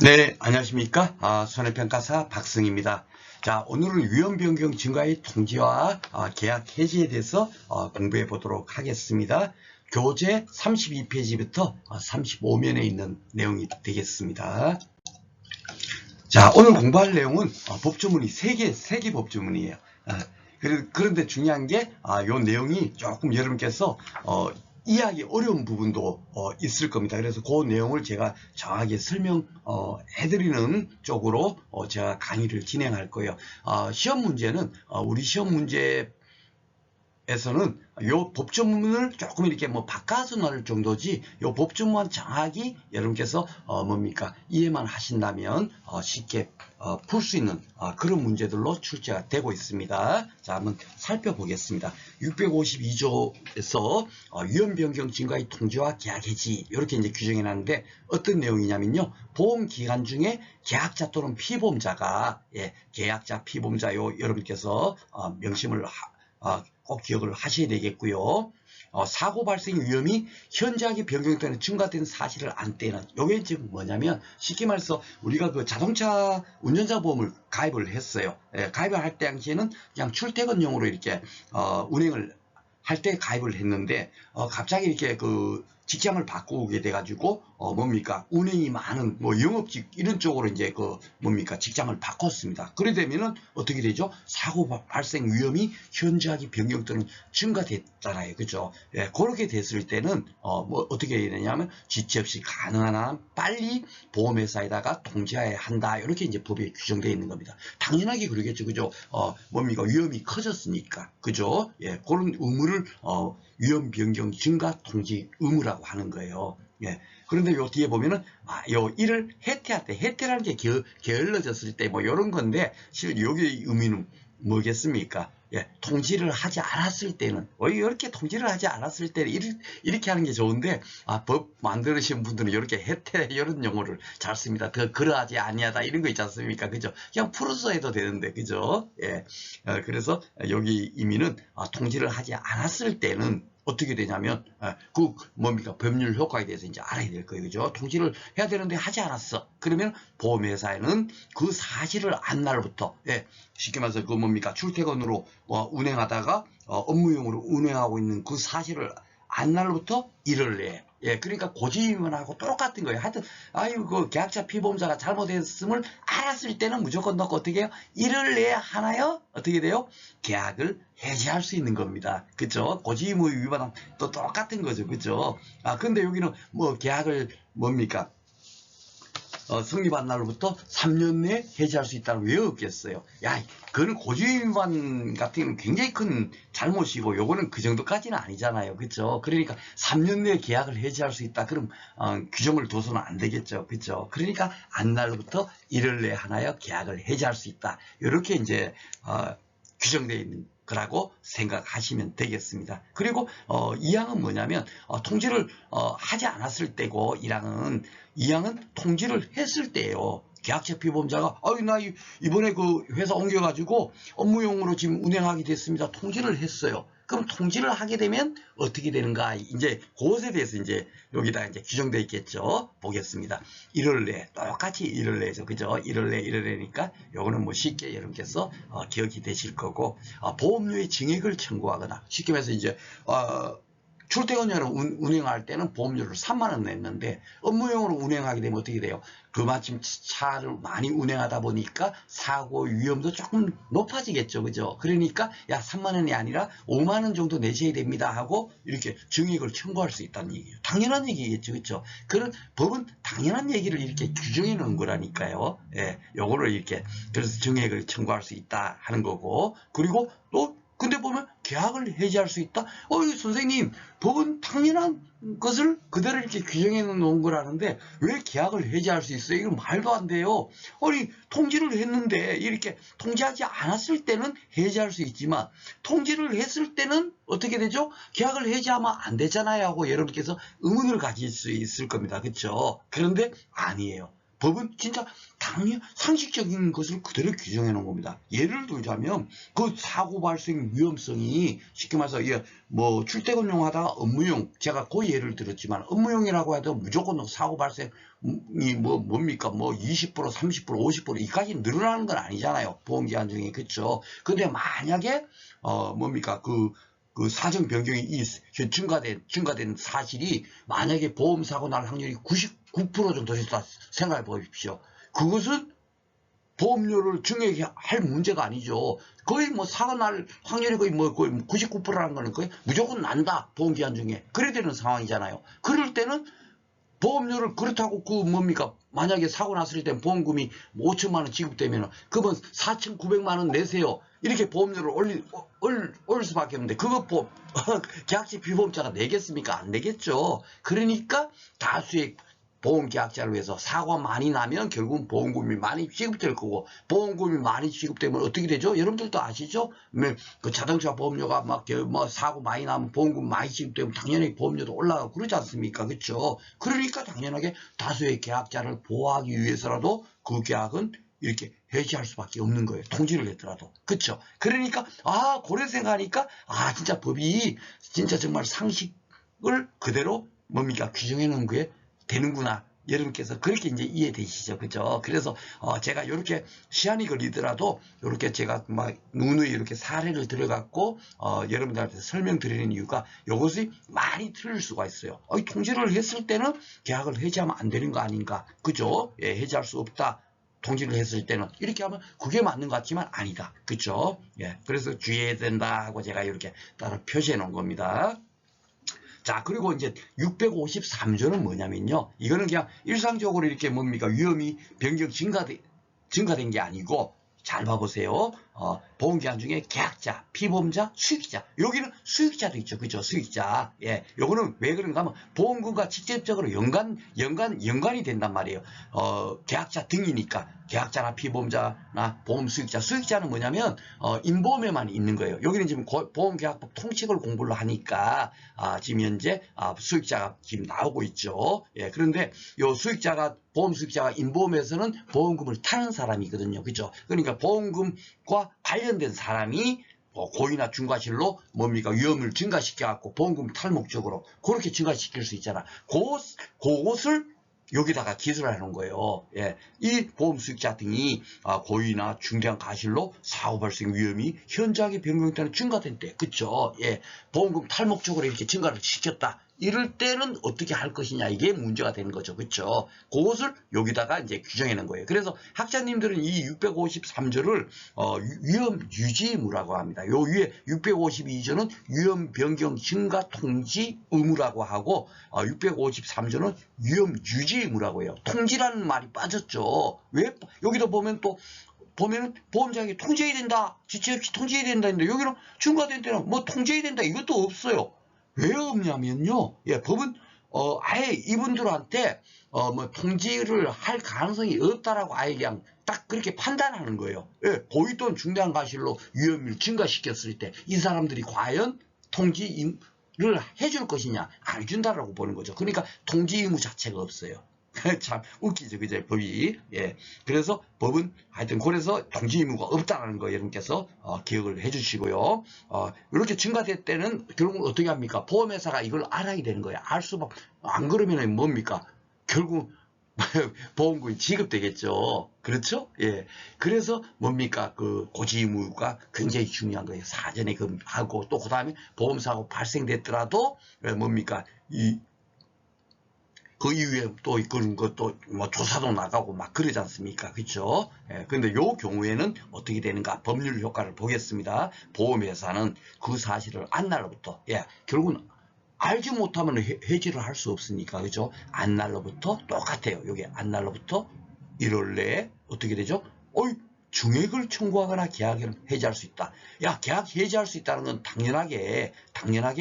네, 안녕하십니까? 손해평가사 박승입니다. 자, 오늘은 위험변경 증가의 통지와 계약 해지에 대해서 공부해 보도록 하겠습니다. 교재 32페이지부터 35면에 있는 내용이 되겠습니다. 자, 오늘 공부할 내용은 법조문이 3개 법조문이에요. 그런데 중요한 게, 요 내용이 조금 여러분께서, 이해하기 어려운 부분도 있을 겁니다. 그래서 그 내용을 제가 정확하게 설명해드리는 쪽으로 제가 강의를 진행할 거예요. 시험 문제는, 우리 시험 문제 에서는 요 법조문을 조금 이렇게 바꿔서 넣을 정도지, 요 법조문만 정확히 여러분께서 이해만 하신다면 쉽게 풀 수 있는 그런 문제들로 출제가 되고 있습니다. 자, 한번 살펴보겠습니다. 652조에서 위험변경 증가의 통지와 계약 해지 이렇게 이제 규정해 놨는데, 어떤 내용이냐면요, 보험 기간 중에 계약자 또는 피보험자가, 계약자 피보험자요, 여러분께서 명심을 꼭 기억을 하셔야 되겠고요. 사고 발생 위험이 현저하게 변경되는 증가된 사실을 안 때는, 요게 지금 뭐냐면, 쉽게 말해서 우리가 그 자동차 운전자 보험을 가입을 했어요. 가입을 할 때 당시에는 그냥 출퇴근용으로 이렇게 운행을 할 때 가입을 했는데, 갑자기 이렇게 그 직장을 바꾸게 돼가지고 운행이 많은 영업직 이런 쪽으로 이제 직장을 바꿨습니다. 그래 되면은 어떻게 되죠? 사고 발생 위험이 현저하게 변경되는 증가됐잖아요, 그죠? 그렇게 됐을 때는 어떻게 해야 되냐면, 지체 없이 가능한 한 빨리 보험회사에다가 통지해야 한다, 이렇게 이제 법에 규정되어 있는 겁니다. 당연하게 그러겠죠, 그죠? 위험이 커졌으니까, 그죠? 그런 의무를 위험 변경 증가 통지 의무라고 하는 거예요. 그런데 요 뒤에 보면은, 요 일을 해태할 때, 해태라는 게 게을러졌을 때 이런 건데, 실은 여기 의미는 뭐겠습니까? 통지를 하지 않았을 때는, 이렇게 통지를 하지 않았을 때는 이렇게 하는 게 좋은데, 법 만드신 분들은 이렇게 해태, 이런 용어를 잘 씁니다. 더 그러하지 아니하다, 이런 거 있지 않습니까? 그죠? 그냥 풀어서 해도 되는데, 그죠? 그래서 여기 의미는, 통지를 하지 않았을 때는 어떻게 되냐면, 법률 효과에 대해서 이제 알아야 될 거예요. 그죠? 통지를 해야 되는데 하지 않았어. 그러면 보험회사에는 그 사실을 안 날부터, 쉽게 말해서 출퇴근으로 운행하다가 업무용으로 운행하고 있는 그 사실을 안 날부터 일을 내. 그러니까 고지위반하고 똑같은 거예요. 하여튼, 그 계약자 피보험자가 잘못했음을 알았을 때는 무조건 넣고 어떻게 해요? 일을 내야 하나요? 어떻게 돼요? 계약을 해지할 수 있는 겁니다. 그죠? 고지의무 위반은 또 똑같은 거죠. 그죠? 근데 여기는 계약을 성립한 날로부터 3년 내에 해지할 수 있다는 왜 없겠어요? 그거는 고지위반 같은 경우는 굉장히 큰 잘못이고, 요거는 그 정도까지는 아니잖아요. 그죠? 그러니까 3년 내에 계약을 해지할 수 있다. 그럼 규정을 둬서는 안 되겠죠. 그죠? 그러니까 안날로부터 1월 내에 하나여 계약을 해지할 수 있다. 이렇게 이제 규정되어 있는 거라고 생각하시면 되겠습니다. 그리고 2항은 뭐냐면, 통지를 하지 않았을 때고, 2항은 통지를 했을 때예요. 계약자 피보험자가 나 이번에 그 회사 옮겨가지고 업무용으로 지금 운행하게 됐습니다. 통지를 했어요. 그럼 통지를 하게 되면 어떻게 되는가? 이제 그것에 대해서 이제 여기다 이제 규정되어 있겠죠. 보겠습니다. 1월 내, 똑같이 1월 내죠. 그죠? 1월 내니까 요거는 쉽게 여러분께서 기억이 되실 거고, 보험료의 증액을 청구하거나, 쉽게 말해서 이제 출퇴근용으로 운행할 때는 보험료를 3만 원 냈는데, 업무용으로 운행하게 되면 어떻게 돼요? 그마침 차를 많이 운행하다 보니까 사고 위험도 조금 높아지겠죠. 그죠? 그러니까 3만 원이 아니라 5만 원 정도 내셔야 됩니다 하고 이렇게 증액을 청구할 수 있다는 얘기예요. 당연한 얘기겠죠. 그죠? 그런 법은 당연한 얘기를 이렇게 규정해 놓은 거라니까요. 요거를 이렇게, 그래서 증액을 청구할 수 있다 하는 거고, 그리고 또 근데 보면 계약을 해지할 수 있다? 선생님, 법은 당연한 것을 그대로 이렇게 규정해 놓은 거라는데 왜 계약을 해지할 수 있어요? 이건 말도 안 돼요. 통지를 했는데, 이렇게 통지하지 않았을 때는 해지할 수 있지만, 통지를 했을 때는 어떻게 되죠? 계약을 해지하면 안 되잖아요 하고 여러분께서 의문을 가질 수 있을 겁니다. 그렇죠? 그런데 아니에요. 법은 진짜 상식적인 것을 그대로 규정해 놓은 겁니다. 예를 들자면 그 사고 발생 위험성이 쉽게 말해서 뭐 출퇴근용 하다가 업무용, 제가 그 예를 들었지만 업무용이라고 해도 무조건 사고 발생이 뭡니까 20% 30% 50% 이까지 늘어나는 건 아니잖아요. 보험기간 중에. 그렇죠. 근데 만약에 뭡니까 그 사정 변경이 증가된 사실이 만약에 보험 사고 날 확률이 99% 정도 됐다 생각해 보십시오. 그것은 보험료를 증액할 문제가 아니죠. 거의 사고 날 확률이 거의 99%라는 거는 거의 무조건 난다. 보험기간 중에. 그래야 되는 상황이잖아요. 그럴 때는 보험료를 그렇다고 만약에 사고 났을 때 보험금이 5천만 원 지급되면 그러면 4,900만 원 내세요. 이렇게 보험료를 올 수밖에 없는데 그거 계약직 피보험자가 내겠습니까? 안 내겠죠. 그러니까 다수의 보험계약자를 위해서 사고가 많이 나면 결국은 보험금이 많이 지급될 거고, 보험금이 많이 지급되면 어떻게 되죠? 여러분들도 아시죠? 그 자동차 보험료가 사고 많이 나면 보험금 많이 지급되면 당연히 보험료도 올라가고 그러지 않습니까? 그렇죠? 그러니까 당연하게 다수의 계약자를 보호하기 위해서라도 그 계약은 이렇게 해지할 수밖에 없는 거예요. 통지를 했더라도. 그렇죠? 그러니까 그래 생각하니까 진짜 법이 진짜 정말 상식을 그대로 규정해 놓은 게 되는구나. 여러분께서 그렇게 이제 이해되시죠. 그죠? 그래서 제가 이렇게 시간이 걸리더라도 이렇게 제가 누누이 이렇게 사례를 들어갖고 여러분들한테 설명드리는 이유가 이것이 많이 틀릴 수가 있어요. 통지를 했을 때는 계약을 해지하면 안 되는 거 아닌가? 그죠? 예, 해지할 수 없다. 통지를 했을 때는 이렇게 하면 그게 맞는 것 같지만 아니다. 그죠? 예, 그래서 주의해야 된다 하고 제가 이렇게 따로 표시해 놓은 겁니다. 자, 그리고 이제 653조는 뭐냐면요. 이거는 그냥 일상적으로 이렇게 위험이 변경 증가된 게 아니고, 잘 봐보세요. 보험기간 중에 계약자, 피보험자, 수익자. 여기는 수익자도 있죠. 그죠? 수익자. 예. 요거는 왜 그런가 하면 보험금과 직접적으로 연관이 된단 말이에요. 계약자 등이니까. 계약자나 피보험자나 보험 수익자. 수익자는 뭐냐면, 인보험에만 있는 거예요. 여기는 지금 보험계약법 통칙을 공부를 하니까, 지금 현재, 수익자가 지금 나오고 있죠. 예. 그런데 요 보험 수익자가 인보험에서는 보험금을 타는 사람이거든요. 그죠? 그러니까 보험금과 관련된 사람이 고의나 중과실로 위험을 증가시켜갖고 보험금 탈 목적으로 그렇게 증가시킬 수 있잖아. 그것을 여기다가 기술을 해놓은 거예요. 예. 이 보험 수익자 등이 고의나 중대한 과실로 사고 발생 위험이 현저하게 변경되는 증가된 때, 그쵸? 예. 보험금 탈목적으로 이렇게 증가를 시켰다. 이럴 때는 어떻게 할 것이냐, 이게 문제가 되는 거죠. 그쵸? 그것을 여기다가 이제 규정해 놓은 거예요. 그래서 학자님들은 이 653조를 위험 유지 의무라고 합니다. 요 위에 652조는 위험 변경 증가 통지 의무라고 하고 653조는 위험 유지 의무라고 해요. 통지라는 말이 빠졌죠. 왜? 여기도 보면은 보험자에게 통지해야 된다. 지체 없이 통지해야 된다 했는데 여기는 중과된 때는 통지해야 된다. 이것도 없어요. 왜 없냐면요. 예, 법은 아예 이분들한테 통지를 할 가능성이 없다라고 아예 그냥 딱 그렇게 판단하는 거예요. 예, 고의 또는 중대한 과실로 위험을 증가시켰을 때 이 사람들이 과연 통지를 해줄 것이냐 안 해준다라고 보는 거죠. 그러니까 통지 의무 자체가 없어요. 참 웃기죠, 그죠? 법이. 예. 그래서 법은 하여튼 그래서 통지 의무가 없다는 거 여러분께서 기억을 해주시고요. 이렇게 증가될 때는 결국 어떻게 합니까? 보험회사가 이걸 알아야 되는 거예요. 알 수밖에. 안 그러면은 뭡니까? 결국 보험금이 지급되겠죠. 그렇죠? 예. 그래서 그 고지 의무가 굉장히 중요한 거예요. 사전에 하고 또 그다음에 보험사고 발생됐더라도 그 이후에 또 그런 것도 조사도 나가고 그러지 않습니까? 그렇죠? 예, 근데 요 경우에는 어떻게 되는가? 법률 효과를 보겠습니다. 보험회사는 그 사실을 안날로부터, 결국은 알지 못하면 해지를 할 수 없으니까, 그렇죠? 안날로부터 똑같아요. 여기 안날로부터 1월 내에 어떻게 되죠? 증액을 청구하거나 계약을 해지할 수 있다. 계약 해지할 수 있다는 건 당연하게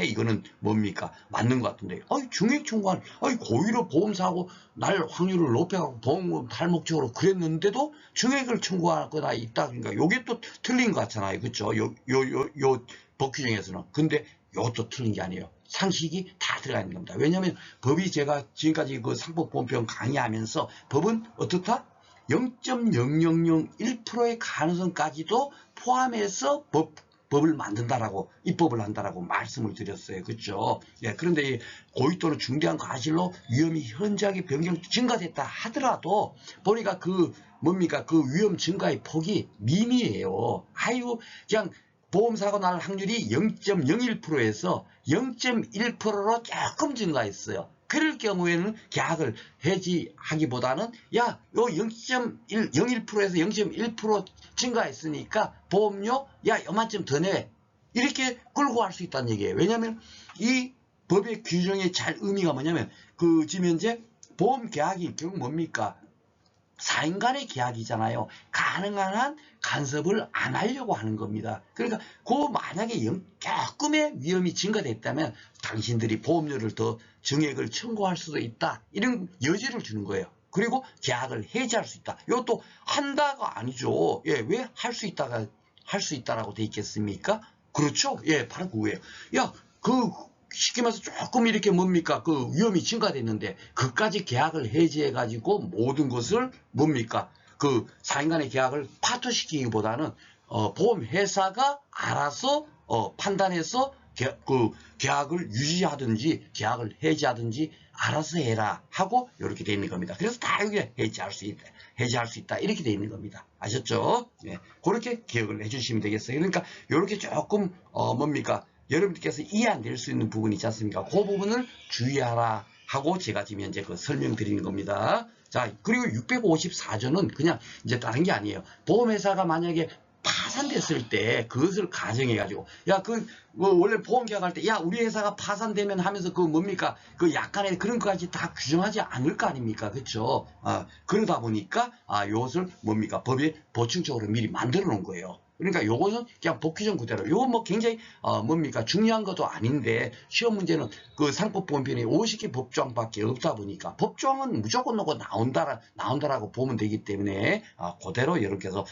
이거는 맞는 것 같은데. 증액 청구한, 고의로 보험사고 날 확률을 높여갖고 보험금 탈목적으로 그랬는데도 증액을 청구하거나 있다. 그러니까 요게 또 틀린 것 같잖아요. 그쵸? 요 법 규정에서는. 근데 요것도 틀린 게 아니에요. 상식이 다 들어가 있는 겁니다. 왜냐하면 법이 제가 지금까지 그 상법보험편 강의하면서 법은 어떻다? 0.0001%의 가능성까지도 포함해서 법을 만든다라고, 입법을 한다라고 말씀을 드렸어요. 그렇죠? 예, 그런데 이 고의 또는 중대한 과실로 위험이 현저하게 변경 증가됐다 하더라도 보니까 그 뭡니까? 그 위험 증가의 폭이 미미해요. 아유, 그냥 보험사고 날 확률이 0.01%에서 0.1%로 조금 증가했어요. 그럴 경우에는 계약을 해지하기보다는 야, 요 0.01%에서 0.1% 증가했으니까 보험료 야, 요만큼 더 내. 이렇게 끌고 갈 수 있다는 얘기예요. 왜냐하면 이 법의 규정의 잘 의미가 뭐냐면 그 지금 현재 보험 계약이 결국 뭡니까? 4인 간의 계약이잖아요. 가능한 한 간섭을 안 하려고 하는 겁니다. 그러니까 그 만약에 조금의 위험이 증가됐다면 당신들이 보험료를 더 증액을 청구할 수도 있다. 이런 여지를 주는 거예요. 그리고 계약을 해지할 수 있다. 이것도 한다가 아니죠. 예, 왜 할 수 있다라고 돼 있겠습니까? 그렇죠? 예, 바로 그거예요. 야, 쉽게 말해서 조금 이렇게 뭡니까? 그 위험이 증가됐는데, 그까지 계약을 해지해가지고 모든 것을 뭡니까? 그 4인 간의 계약을 파토시키기보다는, 보험회사가 알아서, 판단해서 그 계약을 유지하든지, 계약을 해지하든지, 알아서 해라 하고, 이렇게 돼 있는 겁니다. 그래서 다 여기 해지할 수 있다. 이렇게 돼 있는 겁니다. 아셨죠? 예. 그렇게 기억을 해주시면 되겠어요. 그러니까, 이렇게 조금, 뭡니까? 여러분들께서 이해 안 될 수 있는 부분이 있지 않습니까? 그 부분을 주의하라 하고 제가 지금 현재 그 설명드리는 겁니다. 자, 그리고 654조는 그냥 이제 다른 게 아니에요. 보험회사가 만약에 파산됐을 때 그것을 가정해가지고 야, 원래 보험 계약할 때 야, 우리 회사가 파산되면 하면서 그 뭡니까? 그 약간의 그런 것까지 다 규정하지 않을 거 아닙니까? 그렇죠? 그러다 보니까 이것을 뭡니까? 법에 보충적으로 미리 만들어 놓은 거예요. 그러니까 요거는 그냥 법규정 그대로. 요거 뭐 굉장히 뭡니까? 중요한 것도 아닌데 시험 문제는 그 상법보험편에 50개 법조항밖에 없다 보니까 법조항은 무조건 넣고 나온다라고 보면 되기 때문에 그대로 여러분께서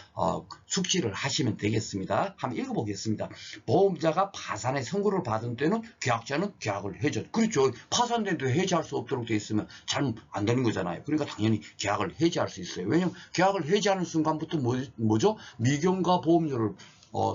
숙지를 하시면 되겠습니다. 한번 읽어보겠습니다. 보험자가 파산의 선고를 받은 때는 계약자는 계약을 해줘. 그렇죠. 파산된데 해지할 수 없도록 돼 있으면 잘 안 되는 거잖아요. 그러니까 당연히 계약을 해지할 수 있어요. 왜냐면 계약을 해지하는 순간부터 뭐죠? 미경과 보험료를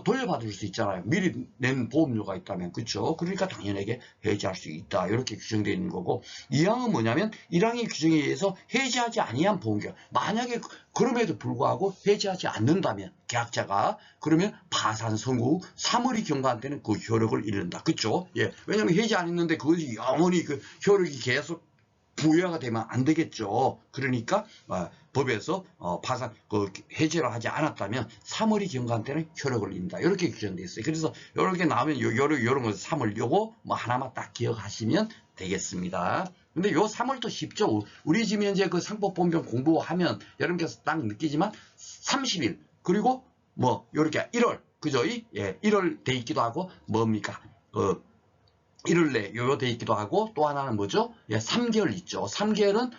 돌려받을 수 있잖아요. 미리 낸 보험료가 있다면. 그렇죠? 그러니까 당연하게 해지할 수 있다. 이렇게 규정되어 있는 거고, 2항은 뭐냐면 1항의 규정에 의해서 해지하지 아니한 보험계약. 만약에 그럼에도 불구하고 해지하지 않는다면 계약자가 그러면 파산 선고 후 3월이 경과한 때는 그 효력을 잃는다. 그렇죠? 예. 왜냐면 해지 안 했는데 그것이 영원히 그 효력이 계속 부여가 되면 안 되겠죠. 그러니까 법에서 파산 해지를 하지 않았다면 3월이 경과한 때는 효력을 잃는다. 이렇게 규정되어 있어요. 그래서 이렇게 나오면 요런 거 3월 요거 뭐 하나만 딱 기억하시면 되겠습니다. 근데 요 3월도 쉽죠. 우리 지금 현재 그 상법본변 공부하면 여러분께서 딱 느끼지만 30일 그리고 뭐 요렇게 1월 그죠? 예, 1월 돼 있기도 하고 뭡니까? 1월 내 요요돼 있기도 하고 또 하나는 뭐죠? 예, 3개월 있죠. 3개월은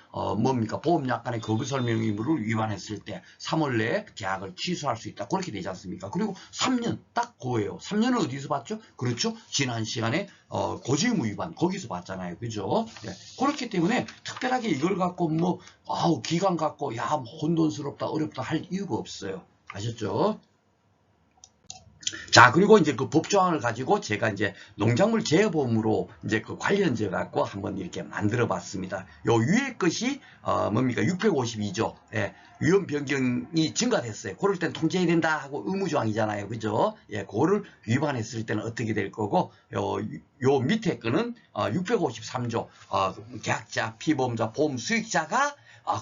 뭡니까? 보험약관의 거부 설명 의무를 위반했을 때 3월 내에 계약을 취소할 수 있다. 그렇게 되지 않습니까? 그리고 3년 딱 그거예요. 3년은 어디서 봤죠? 그렇죠? 지난 시간에 고지의무 위반 거기서 봤잖아요. 그죠? 예, 그렇기 때문에 특별하게 이걸 갖고 뭐 기간 갖고 야 혼돈스럽다 어렵다 할 이유가 없어요. 아셨죠? 자, 그리고 이제 그 법조항을 가지고 제가 이제 농작물 재해보험으로 이제 그 관련제 갖고 한번 이렇게 만들어 봤습니다. 요 위에 것이, 뭡니까? 652조. 예, 위험 변경이 증가됐어요. 그럴 땐 통제해야 된다 하고 의무조항이잖아요. 그죠? 예, 그거를 위반했을 때는 어떻게 될 거고, 요 밑에 거는, 653조. 계약자, 피보험자, 보험 수익자가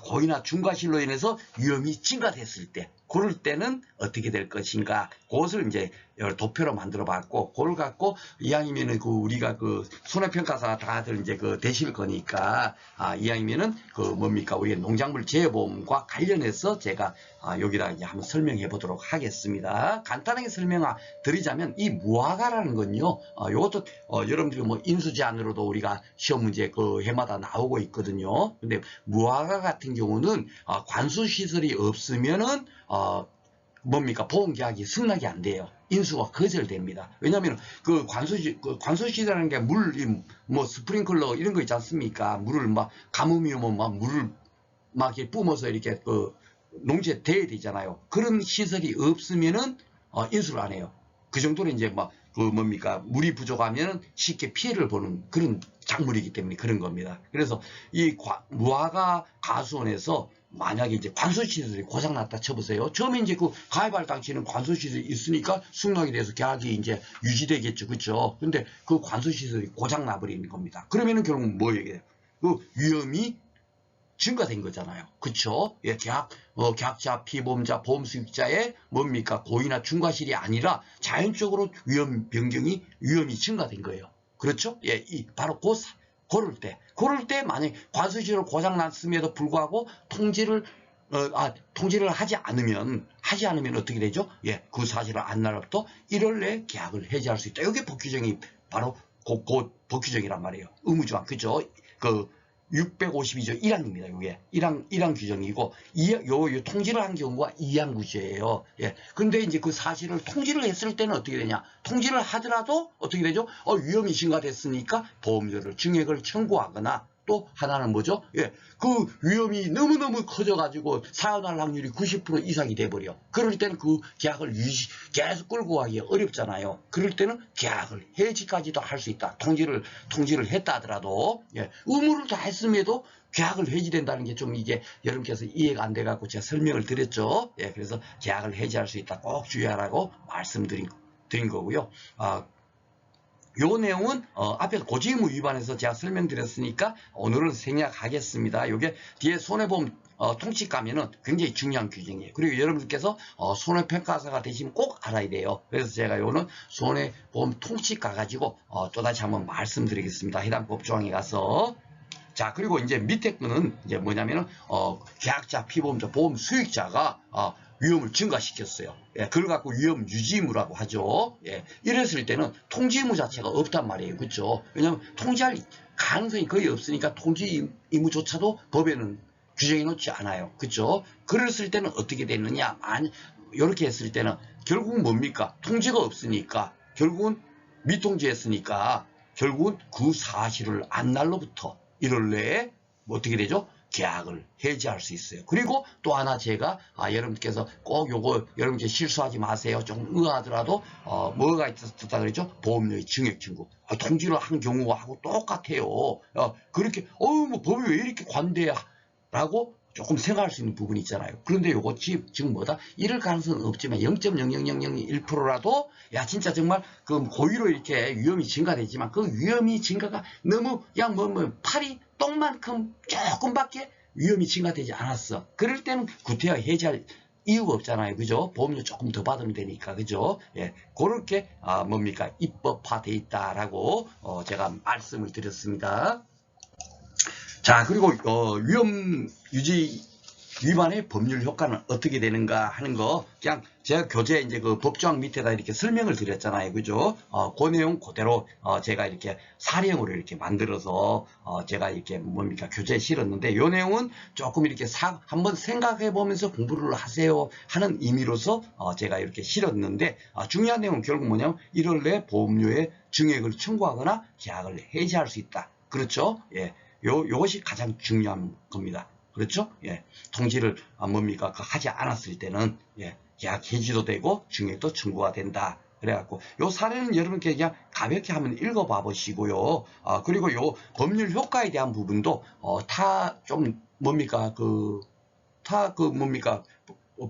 고의나 중과실로 인해서 위험이 증가됐을 때, 그럴 때는 어떻게 될 것인가, 그것을 이제 도표로 만들어 봤고, 그걸 갖고 이왕이면은 우리가 손해평가사 다들 이제 되실 거니까, 이왕이면은 뭡니까, 우리 농작물 재해보험과 관련해서 제가 여기다 이제 한번 설명해 보도록 하겠습니다. 간단하게 설명드리자면, 이 무화과라는 건요, 이것도 여러분들이 뭐 인수제한으로도 우리가 시험 문제 해마다 나오고 있거든요. 근데 무화과 같은 경우는 관수시설이 없으면은 뭡니까? 보험계약이 승낙이 안 돼요. 인수가 거절됩니다. 왜냐하면 관수시설이라는 게 뭐 스프링클러 이런 거 있지 않습니까? 물을 막 가뭄이 오면 막 물을 막 이렇게 뿜어서 이렇게 농지에 되잖아요. 그런 시설이 없으면은 인수를 안 해요. 그 정도로 이제 막 그 뭡니까 물이 부족하면 쉽게 피해를 보는 그런 작물이기 때문에 그런 겁니다. 그래서 이 무화과 가수원에서 만약에 이제 관수시설이 고장났다 쳐보세요. 처음에 이제 그 가입할 당시에는 관수시설이 있으니까 승낙이 돼서 계약이 이제 유지되겠죠. 그렇죠? 근데 그 관수시설이 고장나버리는 겁니다. 그러면은 결국 뭐예요? 그 위험이 증가된 거잖아요. 그쵸? 예, 계약자, 피보험자, 보험수익자의 뭡니까? 고의나 중과실이 아니라 자연적으로 위험이 증가된 거예요. 그렇죠? 예, 바로 고를 때 만약에 관수시설 고장났음에도 불구하고 통지를 하지 않으면 어떻게 되죠? 예, 그 사실을 안 날로부터 1월 내에 계약을 해지할 수 있다. 이게 법규정이 바로 법규정이란 말이에요. 의무조항, 그죠? 652조 1항입니다. 이게 1항 규정이고 요 통지를 한 경우가 2항 구제예요. 예. 근데 이제 그 사실을 통지를 했을 때는 어떻게 되냐? 통지를 하더라도 어떻게 되죠? 위험이 증가됐으니까 보험료를 증액을 청구하거나 또 하나는 뭐죠? 예, 그 위험이 너무너무 커져가지고 사연할 확률이 90% 이상이 돼버려. 그럴 때는 그 계약을 계속 끌고 가기 어렵잖아요. 그럴 때는 계약을 해지까지도 할 수 있다. 통지를 했다 하더라도, 예, 의무를 다 했음에도 계약을 해지된다는 게 좀 이게 여러분께서 이해가 안 돼갖고 제가 설명을 드렸죠. 예, 그래서 계약을 해지할 수 있다. 꼭 주의하라고 말씀드린 거고요. 요 내용은 앞에서 고지의무 위반해서 제가 설명드렸으니까 오늘은 생략하겠습니다. 요게 뒤에 손해보험 통치 가면은 굉장히 중요한 규정이에요. 그리고 여러분들께서 손해평가사가 되시면 꼭 알아야 돼요. 그래서 제가 요는 손해보험 통치 가가지고 또다시 한번 말씀드리겠습니다. 해당 법조항에 가서. 자, 그리고 이제 밑에 거는 이제 뭐냐면은 계약자, 피보험자, 보험 수익자가 위험을 증가시켰어요. 예, 그걸 갖고 위험 유지의무라고 하죠. 예, 이랬을 때는 통지 의무 자체가 없단 말이에요. 그렇죠? 왜냐하면 통지할 가능성이 거의 없으니까 통지 의무조차도 법에는 규정해 놓지 않아요. 그렇죠? 그랬을 때는 어떻게 되느냐? 이렇게 했을 때는 결국은 뭡니까? 통지가 없으니까 결국은 미통지했으니까 결국은 그 사실을 안 날로부터 1월 내에 어떻게 되죠? 계약을 해지할 수 있어요. 그리고 또 하나 제가 여러분께서 꼭 요거 여러분께 실수하지 마세요. 좀 의아하더라도 뭐가 있었다 그랬죠? 보험료의 증액 청구. 통지를 한 경우하고 똑같아요. 그렇게 뭐 법이 왜 이렇게 관대야? 라고 조금 생각할 수 있는 부분이 있잖아요. 그런데 요거 지금 뭐다? 이럴 가능성은 없지만 0.00001%라도 진짜 정말 그 고의로 이렇게 위험이 증가되지만 그 위험이 증가가 너무 그냥 팔이 똥만큼 조금밖에 위험이 증가되지 않았어. 그럴 때는 구태여 해지할 이유가 없잖아요. 그죠? 보험료 조금 더 받으면 되니까. 그죠? 예. 그렇게 뭡니까? 입법화돼 있다라고 제가 말씀을 드렸습니다. 자, 그리고 위험 유지 위반의 법률 효과는 어떻게 되는가 하는 거 그냥 제가 교재 이제 그 법조항 밑에다 이렇게 설명을 드렸잖아요. 그죠? 그 내용 그대로 제가 이렇게 사례형으로 이렇게 만들어서 제가 이렇게 뭡니까 교재에 실었는데 요 내용은 조금 이렇게 한번 생각해 보면서 공부를 하세요 하는 의미로서 제가 이렇게 실었는데 중요한 내용은 결국 뭐냐면 1월 내 보험료의 증액을 청구하거나 계약을 해지할 수 있다. 그렇죠? 예. 요것이 가장 중요한 겁니다. 그렇죠? 예. 통지를 뭡니까? 하지 않았을 때는 예. 계약 해지도 되고 증액도 청구가 된다. 그래갖고 요 사례는 여러분께 그냥 가볍게 한번 읽어봐 보시고요. 그리고 요 법률 효과에 대한 부분도 좀 뭡니까? 뭡니까?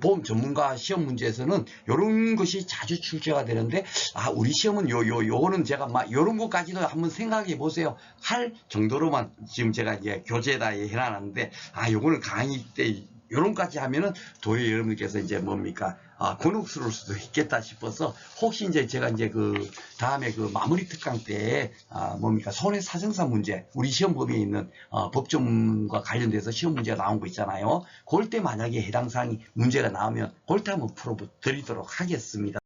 보험 전문가 시험 문제에서는 이런 것이 자주 출제가 되는데 우리 시험은 요거는 제가 막 요런 것까지도 한번 생각해 보세요 할 정도로만 지금 제가 이제 교재에다 해놨는데 요거는 강의 때 요런까지 하면은 도저히 여러분께서 이제 뭡니까 곤혹스러울 수도 있겠다 싶어서 혹시 이제 제가 이제 그 다음에 그 마무리 특강 때 뭡니까 손해사정사 문제 우리 시험 범위에 있는 법조문과 관련돼서 시험 문제가 나온 거 있잖아요. 그럴 때 만약에 해당 사항이 문제가 나오면 그럴 때 한번 풀어드리도록 하겠습니다.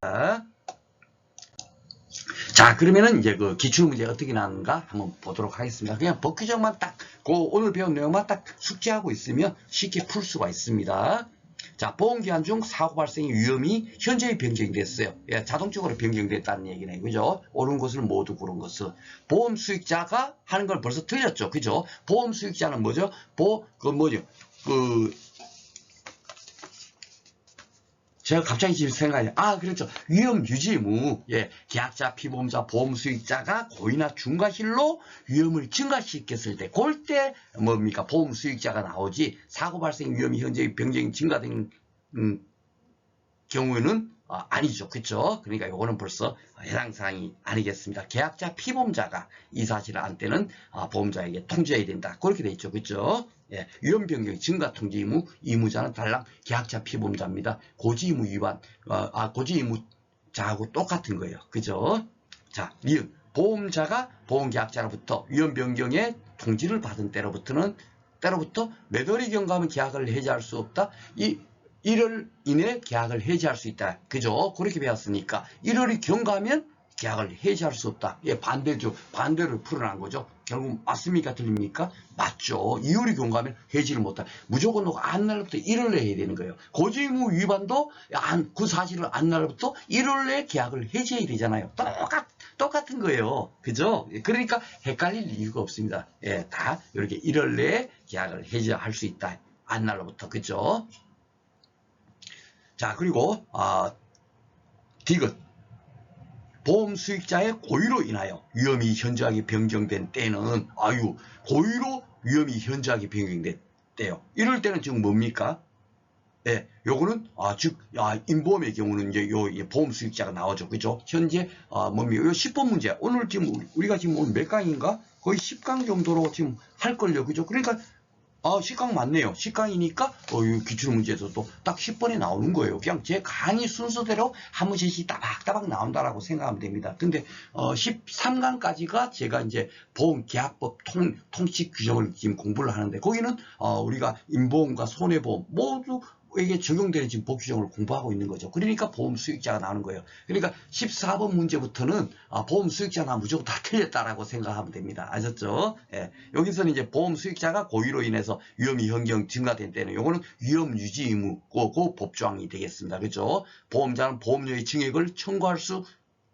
자, 그러면은 이제 그 기출문제 어떻게 나왔는가 한번 보도록 하겠습니다. 그냥 법규정만 딱, 오늘 배운 내용만 딱 숙지하고 있으면 쉽게 풀 수가 있습니다. 자, 보험기한 중 사고 발생의 위험이 현재의 변경이 됐어요. 예, 자동적으로 변경됐다는 얘기네. 그죠? 옳은 것을 모두 고른 것을. 보험 수익자가 하는 걸 벌써 틀렸죠. 그죠? 보험 수익자는 뭐죠? 제가 갑자기 지금 생각이, 그렇죠. 위험 유지 의무. 예, 계약자, 피보험자, 보험 수익자가 고의나 중과실로 위험을 증가시켰을 때, 그럴 때 뭡니까? 보험 수익자가 나오지, 사고 발생 위험이 현재 변경이 증가된 경우에는 아니죠. 그렇죠? 그러니까 이거는 벌써 해당 사항이 아니겠습니다. 계약자, 피보험자가 이 사실을 안 때는 보험자에게 통지해야 된다. 그렇게 돼 있죠. 그렇죠? 예, 위험 변경 증가 통지 의무, 의무자는 달랑 계약자, 피보험자입니다. 고지 의무 위반, 고지 의무자하고 똑같은 거예요. 그죠? 자, 니은 보험자가 보험계약자로부터 위험 변경의 통지를 받은 때로부터 몇 월이 경과하면 계약을 해지할 수 없다. 1월 이내 계약을 해지할 수 있다. 그죠? 그렇게 배웠으니까 1월이 경과하면 계약을 해지할 수 없다. 예, 반대죠. 반대를 풀어난 거죠. 결국 맞습니까? 틀립니까? 맞죠. 2월이 경과하면 해지를 못한다. 무조건 안 날부터 1월 내에 해야 되는 거예요. 고지의무 위반도 그 사실을 안 날부터 1월 내에 계약을 해지해야 되잖아요. 똑같은 거예요. 그죠? 그러니까 헷갈릴 이유가 없습니다. 예, 다 이렇게 1월 내에 계약을 해지할 수 있다. 안 날로부터. 그죠? 자, 그리고 디귿 보험 수익자의 고의로 인하여 위험이 현저하게 변경된 때는 고의로 위험이 현저하게 변경된 때요. 이럴 때는 지금 뭡니까? 예, 요거는 즉 인보험의 경우는 이제 요 보험 수익자가 나오죠. 그죠? 현재 뭡니까? 요 10번 문제. 오늘 지금 우리가 지금 오늘 몇 강인가? 거의 10강 정도로 지금 할 걸요. 그죠? 그러니까 10강 맞네요. 10강이니까 기출문제에서도 딱 10번에 나오는 거예요. 그냥 제 강의 순서대로 한 문제씩 따박따박 나온다라고 생각하면 됩니다. 근데 13강까지가 제가 이제 보험계약법 통칙 규정을 지금 공부를 하는데 거기는 우리가 인보험과 손해보험 모두 에게 적용되는 지금 법규정을 공부하고 있는 거죠. 그러니까 보험 수익자가 나오는 거예요. 그러니까 14번 문제부터는 보험 수익자나 무조건 다 틀렸다라고 생각하면 됩니다. 아셨죠? 예. 여기서는 이제 보험 수익자가 고의로 인해서 위험이 현경 증가된 때는 요거는 위험 유지 의무 그 법조항이 되겠습니다. 그렇죠? 보험자는 보험료의 증액을 청구할 수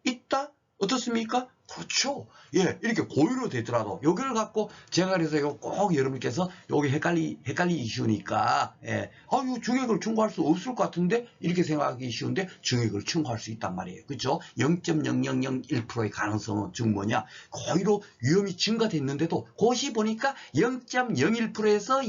있다? 어떻습니까? 그렇죠. 예, 이렇게 고의로 되더라도 여기를 갖고 제가 그래서 이거 꼭 여러분께서 여기 헷갈리기 쉬우니까 이 증액을 청구할 수 없을 것 같은데 이렇게 생각하기 쉬운데 증액을 청구할 수 있단 말이에요. 그렇죠? 0.0001%의 가능성은 지금 뭐냐? 고의로 위험이 증가됐는데도 그것이 보니까 0.01%에서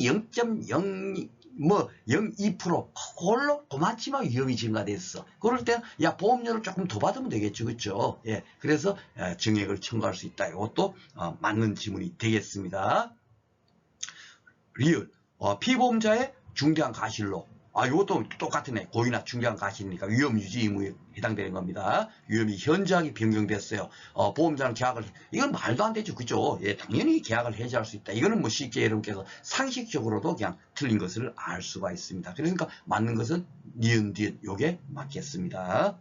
0.02% 그걸로 그만치만 위험이 증가됐어. 그럴 때 보험료를 조금 더 받으면 되겠죠. 그렇죠? 예. 그래서 증액을 청구할 수 있다. 이것도 맞는 지문이 되겠습니다. 리을 피보험자의 중대한 과실로 이것도 똑같네. 고의나 중대한 과실이니까 위험 유지 의무에 해당되는 겁니다. 위험이 현저하게 변경됐어요. 보험자는 계약을 이건 말도 안 되죠. 그죠? 예, 당연히 계약을 해지할 수 있다. 이거는 뭐 쉽게 여러분께서 상식적으로도 그냥 틀린 것을 알 수가 있습니다. 그러니까 맞는 것은 니은 디귿 요게 맞겠습니다.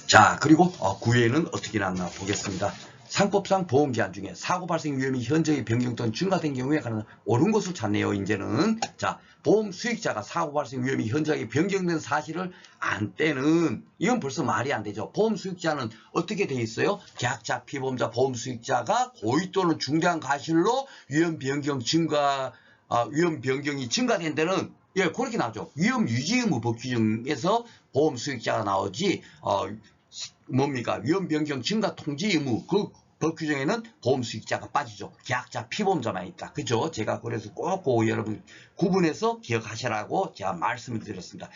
자, 그리고 9회는 어떻게 나왔나 보겠습니다. 상법상 보험기한 중에 사고 발생 위험이 현저히 변경 또는 증가된 경우에 관한 옳은 것을 찾네요. 이제는 자, 보험 수익자가 사고 발생 위험이 현저하게 변경된 사실을 안 때는 이건 벌써 말이 안 되죠. 보험 수익자는 어떻게 돼 있어요? 계약자, 피보험자, 보험 수익자가 고의 또는 중대한 과실로 위험 변경이 증가된 데는 그렇게 나오죠. 위험 유지 의무 법 규정에서 보험 수익자가 나오지 뭡니까? 위험 변경 증가 통지 의무 그 법 규정에는 보험 수익자가 빠지죠. 계약자, 피보험자만 있다. 그죠? 제가 그래서 꼭 여러분 구분해서 기억하시라고 제가 말씀을 드렸습니다.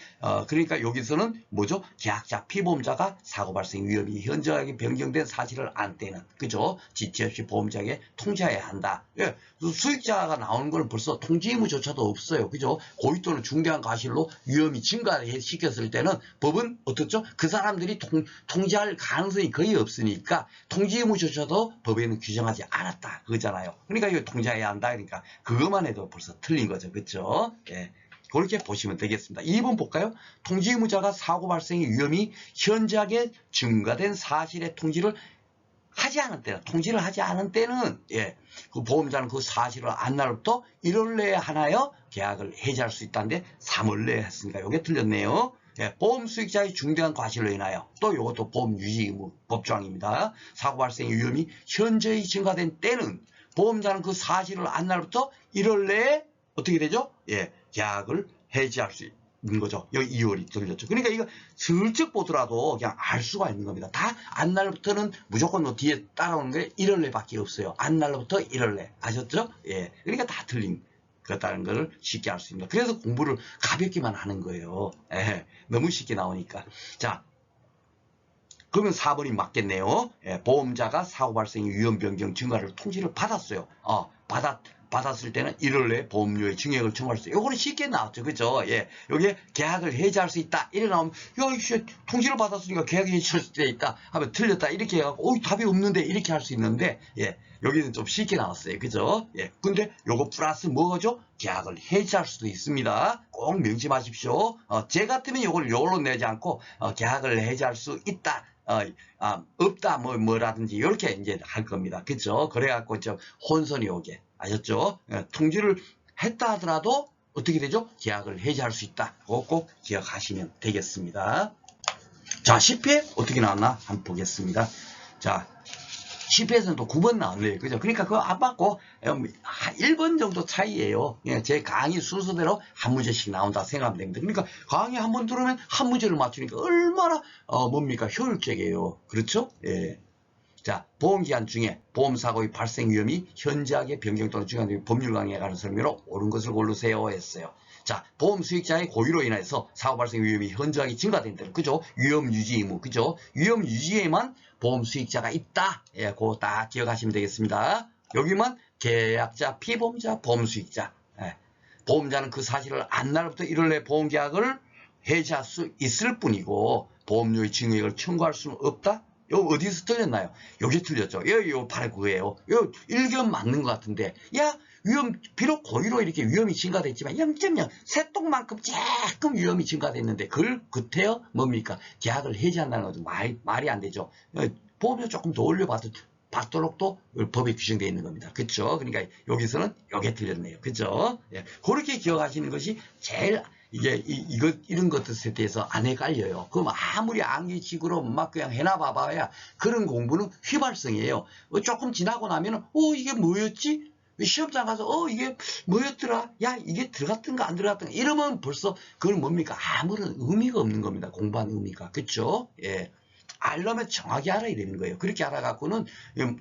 그러니까 여기서는 뭐죠? 계약자, 피보험자가 사고 발생 위험이 현저하게 변경된 사실을 안 때는 그죠? 지체 없이 보험자에게 통지해야 한다. 예, 수익자가 나오는 건 벌써 통지 의무조차도 없어요. 그죠? 고의 또는 중대한 과실로 위험이 증가시켰을 때는 법은 어떻죠? 그 사람들이 통지할 가능성이 거의 없으니까 통지 의무조차도 법에는 규정하지 않았다. 그거잖아요. 그러니까 이거 통지해야 한다. 그러니까 그것만 해도 벌써 틀린 거죠. 그렇죠? 예. 그렇게 보시면 되겠습니다. 2번 볼까요? 통지 의무자가 사고 발생의 위험이 현저하게 증가된 사실의 통지를 하지 않은 때는 그 보험자는 그 사실을 안 날부터 1월 내에 하나여 계약을 해지할 수 있다는데 3월 내에 했으니까 이게 틀렸네요. 보험 수익자의 중대한 과실로 인하여 또 이것도 보험 유지 의무 법조항입니다. 사고 발생의 위험이 현저히 증가된 때는 보험자는 그 사실을 안 날부터 1월 내에 어떻게 되죠? 계약을 해지할 수 거죠. 여기 2월이 들렸죠. 그러니까 이거 슬쩍 보더라도 그냥 알 수가 있는 겁니다. 다 안날부터는 무조건 뭐 뒤에 따라오는 게 1월 내밖에 없어요. 안날부터 1월 내. 아셨죠? 예. 그러니까 다 틀린 그렇다는 걸 쉽게 알 수 있습니다. 그래서 공부를 가볍게만 하는 거예요. 예. 너무 쉽게 나오니까. 자, 그러면 4번이 맞겠네요. 예, 보험자가 사고 발생의 위험 변경 증가를 통지를 받았어요. 받았을 때는 1월 내에 보험료의 증액을 청구할 수 있어요. 요거는 쉽게 나왔죠. 그죠? 예. 여기에 계약을 해지할 수 있다. 이래 나오면, 야, 통지를 받았으니까 계약이 해지할 수 있다. 하면 틀렸다. 이렇게 해갖고, 답이 없는데, 이렇게 할 수 있는데, 예. 여기는 좀 쉽게 나왔어요. 그죠? 예. 근데 요거 플러스 뭐죠? 계약을 해지할 수도 있습니다. 꼭 명심하십시오. 제 같으면 요걸로 내지 않고, 계약을 해지할 수 있다. 없다, 뭐라든지, 이렇게 이제 할 겁니다. 그죠? 그래갖고, 혼선이 오게. 아셨죠? 통지를 했다 하더라도, 어떻게 되죠? 계약을 해지할 수 있다. 그거 꼭 기억하시면 되겠습니다. 자, 10회 어떻게 나왔나? 한번 보겠습니다. 자, 10회에서는 또 9번 나왔네요. 그죠? 그러니까 그거 안 맞고, 1번 정도 차이예요. 제 강의 순서대로 한 문제씩 나온다 생각하면 됩니다. 그러니까 강의 한 번 들으면 한 문제를 맞추니까 얼마나, 효율적이에요. 그렇죠? 예. 자, 보험기간 중에 보험사고의 발생 위험이 현저하게 변경 또는 중요한 법률 강의에 관한 설명으로 옳은 것을 고르세요 했어요. 자, 보험 수익자의 고의로 인해서 사고 발생 위험이 현저하게 증가된다. 그죠? 위험 유지 의무. 그죠? 위험 유지에만 보험 수익자가 있다. 예, 그거 딱 기억하시면 되겠습니다. 여기만 계약자, 피보험자, 보험 수익자. 예. 보험자는 그 사실을 안날부터 1월 내 보험계약을 해지할 수 있을 뿐이고 보험료의 증액을 청구할 수는 없다. 요 어디서 틀렸나요? 여기 틀렸죠. 요 바로 그거예요. 요 일견 맞는 것 같은데, 야, 비록 고의로 이렇게 위험이 증가됐지만 0.0 새똥만큼 조금 위험이 증가됐는데 그걸 그때요 뭡니까? 계약을 해지한다는 것도 말이 안 되죠. 보험료 조금 더 올려받도록 또 법에 규정되어 있는 겁니다. 그렇죠? 그러니까 여기서는 요게 틀렸네요. 그렇죠? 예, 그렇게 기억하시는 것이 제일 이런 것들에 대해서 안 헷갈려요. 그럼 아무리 암기식으로 막 그냥 해놔 봐봐야 그런 공부는 휘발성이에요. 조금 지나고 나면은, 이게 뭐였지? 시험장 가서, 이게 뭐였더라? 야, 이게 들어갔던가 안 들어갔던가? 이러면 벌써 그건 뭡니까? 아무런 의미가 없는 겁니다. 공부한 의미가. 그쵸? 예. 알려면 정확히 알아야 되는 거예요. 그렇게 알아갖고는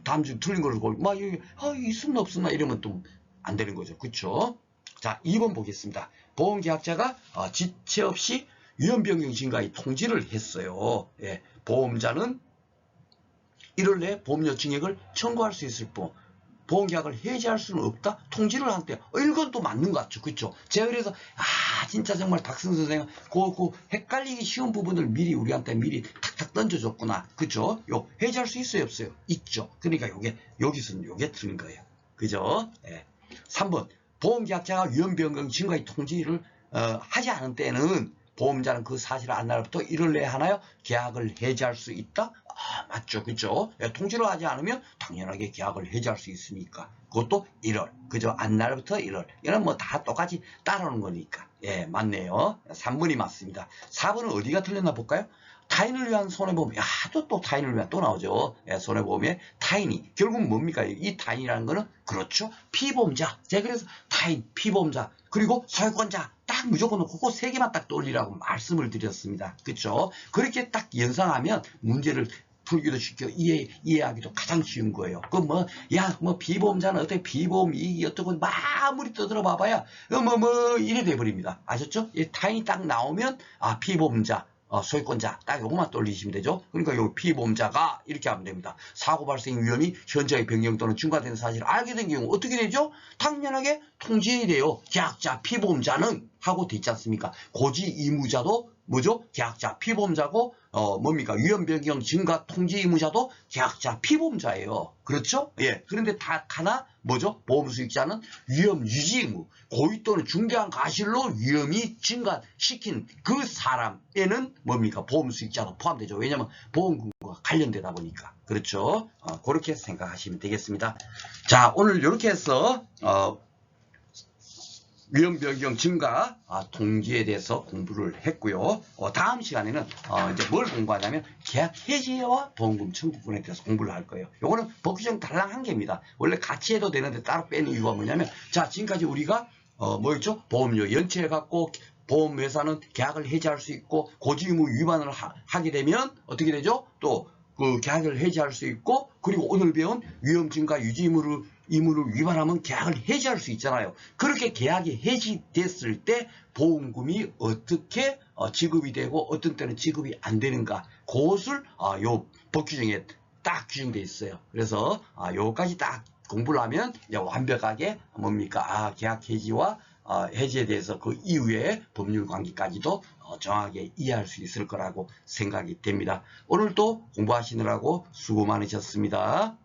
다음 주 틀린 걸 보고, 막, 있었나 없었나 이러면 또 안 되는 거죠. 그쵸? 자, 2번 보겠습니다. 보험계약자가 지체 없이 위험변경 증가의 통지를 했어요. 예, 보험자는 1월 내에 보험료 증액을 청구할 수 있을 뿐 보험계약을 해지할 수는 없다? 통지를 한대. 이건 또 맞는 것 같죠. 그쵸? 제가 그래서 진짜 정말 박승 선생은 그 헷갈리기 쉬운 부분을 미리 우리한테 미리 탁탁 던져줬구나. 그쵸? 해지할 수 있어요 없어요? 있죠. 그러니까 여기서는 요게 틀린 거예요. 그죠? 예. 3번 보험계약자가 위험변경 증가의 통지를 하지 않은 때는 보험자는 그 사실을 안 날부터 1월 내에 하나요? 계약을 해지할 수 있다? 맞죠. 그죠? 예, 통지를 하지 않으면 당연하게 계약을 해지할 수 있으니까. 그것도 1월. 그죠? 안날부터 1월. 이건 뭐 다 똑같이 따라오는 거니까. 예, 맞네요. 3번이 맞습니다. 4번은 어디가 틀렸나 볼까요? 타인을 위한 손해보험. 또 타인을 위한 또 나오죠. 예, 손해보험의 타인이. 결국 뭡니까? 이 타인이라는 거는 그렇죠. 피보험자. 제가 그래서 타인, 피보험자, 그리고 소유권자. 딱 무조건 그거 세 개만 딱 떠올리라고 말씀을 드렸습니다. 그렇죠? 그렇게 딱 연상하면 문제를 풀기도 쉽고 이해하기도 가장 쉬운 거예요. 비보험자는 어떻게 비보험 이익이 어떻고 아무리 떠들어 봐봐야 이래 돼버립니다. 아셨죠? 이 타인이 딱 나오면 피보험자, 소유권자 딱 요것만 떠올리시면 되죠. 그러니까 요 피보험자가 이렇게 하면 됩니다. 사고 발생 위험이 현저하게 변경 또는 증가되는 사실을 알게 된 경우 어떻게 되죠? 당연하게 통지해야 돼요. 계약자 피보험자는 하고 돼 있지 않습니까? 고지 의무자도 뭐죠? 계약자 피보험자고 위험 변경 증가 통지 의무자도 계약자 피보험자예요. 그렇죠? 예. 그런데 다 하나 뭐죠? 보험 수익자는 위험 유지 의무, 고의 또는 중대한 과실로 위험이 증가시킨 그 사람에는 보험 수익자도 포함되죠. 왜냐하면 보험금과 관련되다 보니까. 그렇죠? 그렇게 생각하시면 되겠습니다. 자, 오늘 이렇게 해서 위험 변경 증가 통지에 대해서 공부를 했고요. 다음 시간에는 이제 뭘 공부하냐면 계약 해지와 보험금 청구권에 대해서 공부를 할 거예요. 요거는 법 규정 달랑 한 개입니다. 원래 같이 해도 되는데 따로 빼는 이유가 뭐냐면, 자, 지금까지 우리가 뭐였죠? 보험료 연체해 갖고 보험회사는 계약을 해지할 수 있고 고지의무 위반을 하게 되면 어떻게 되죠? 또 그 계약을 해지할 수 있고 그리고 오늘 배운 위험 증가 유지 의무를 위반하면 계약을 해지할 수 있잖아요. 그렇게 계약이 해지됐을 때 보험금이 어떻게 지급이 되고 어떤 때는 지급이 안 되는가 그것을 요 법규정에 딱 규정되어 있어요. 그래서 요까지 딱 공부를 하면 이제 완벽하게 뭡니까 계약 해지와 해지에 대해서 그 이후의 법률 관계까지도 정확하게 이해할 수 있을 거라고 생각이 됩니다. 오늘도 공부하시느라고 수고 많으셨습니다.